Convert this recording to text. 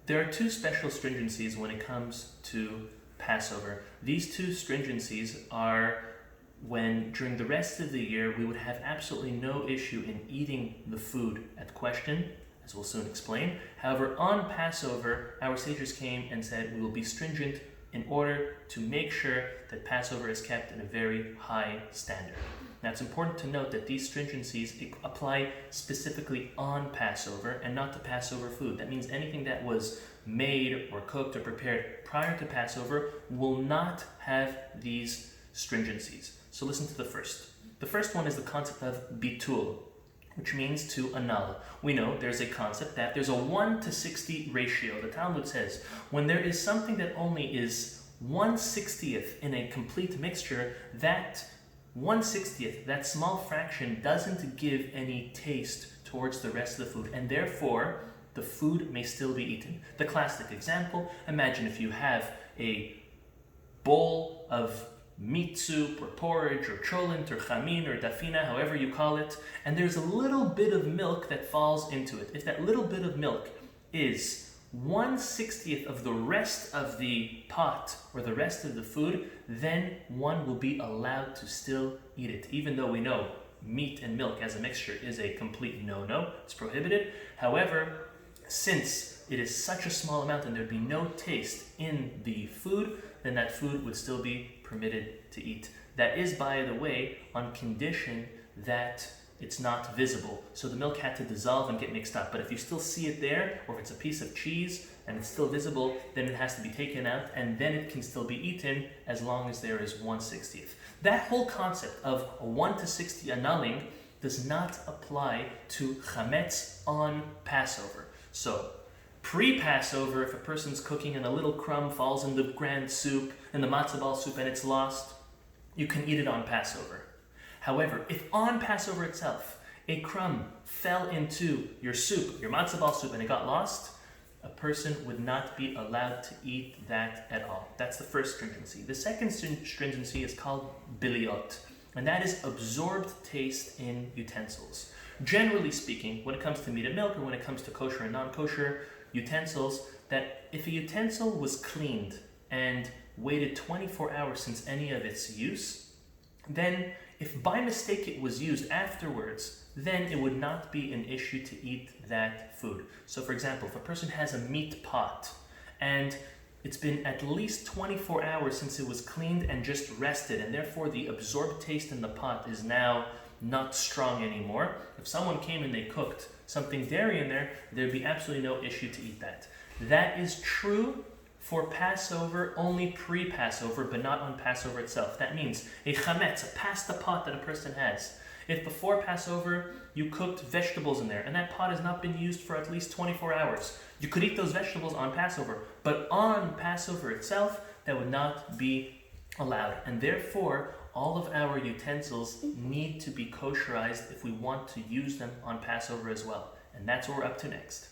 There are two special stringencies when it comes to Passover. These two stringencies are when during the rest of the year we would have absolutely no issue in eating the food at question, as we'll soon explain. However, on Passover, our sages came and said we will be stringent in order to make sure that Passover is kept in a very high standard. Now, it's important to note that these stringencies apply specifically on Passover and not to Passover food. That means anything that was made or cooked or prepared prior to Passover will not have these stringencies. So listen to the first. The first one is the concept of bitul, which means to annul. We know there's a concept that there's a 1:60 ratio. The Talmud says when there is something that only is 1/60th in a complete mixture, that 1/60th, that small fraction, doesn't give any taste towards the rest of the food, and therefore the food may still be eaten. The classic example, imagine if you have a bowl of meat soup or porridge or cholent or chamin or dafina, however you call it, and there's a little bit of milk that falls into it. If that little bit of milk is 1/60th of the rest of the pot or the rest of the food, then one will be allowed to still eat it, even though we know meat and milk as a mixture is a complete no-no, it's prohibited. However, since it is such a small amount and there'd be no taste in the food, then that food would still be permitted to eat. That is, by the way, on condition that it's not visible. So the milk had to dissolve and get mixed up. But if you still see it there, or if it's a piece of cheese and it's still visible, then it has to be taken out and then it can still be eaten as long as there is 1/60th. That whole concept of a 1:60 annulling does not apply to chametz on Passover. So pre-Passover, if a person's cooking and a little crumb falls in the grand soup, in the matzah ball soup, and it's lost, you can eat it on Passover. However, if on Passover itself, a crumb fell into your soup, your matzah ball soup, and it got lost, a person would not be allowed to eat that at all. That's the first stringency. The second stringency is called biliot, and that is absorbed taste in utensils. Generally speaking, when it comes to meat and milk, or when it comes to kosher and non-kosher utensils, that if a utensil was cleaned and waited 24 hours since any of its use, then if by mistake it was used afterwards, then it would not be an issue to eat that food. So for example, if a person has a meat pot and it's been at least 24 hours since it was cleaned and just rested, and therefore the absorbed taste in the pot is now not strong anymore, if someone came and they cooked something dairy in there, there'd be absolutely no issue to eat that. That is true for Passover, only pre-Passover, but not on Passover itself. That means a chametz, a pasta pot that a person has. If before Passover you cooked vegetables in there and that pot has not been used for at least 24 hours, you could eat those vegetables on Passover. But on Passover itself, that would not be allowed. And therefore, all of our utensils need to be kosherized if we want to use them on Passover as well. And that's what we're up to next.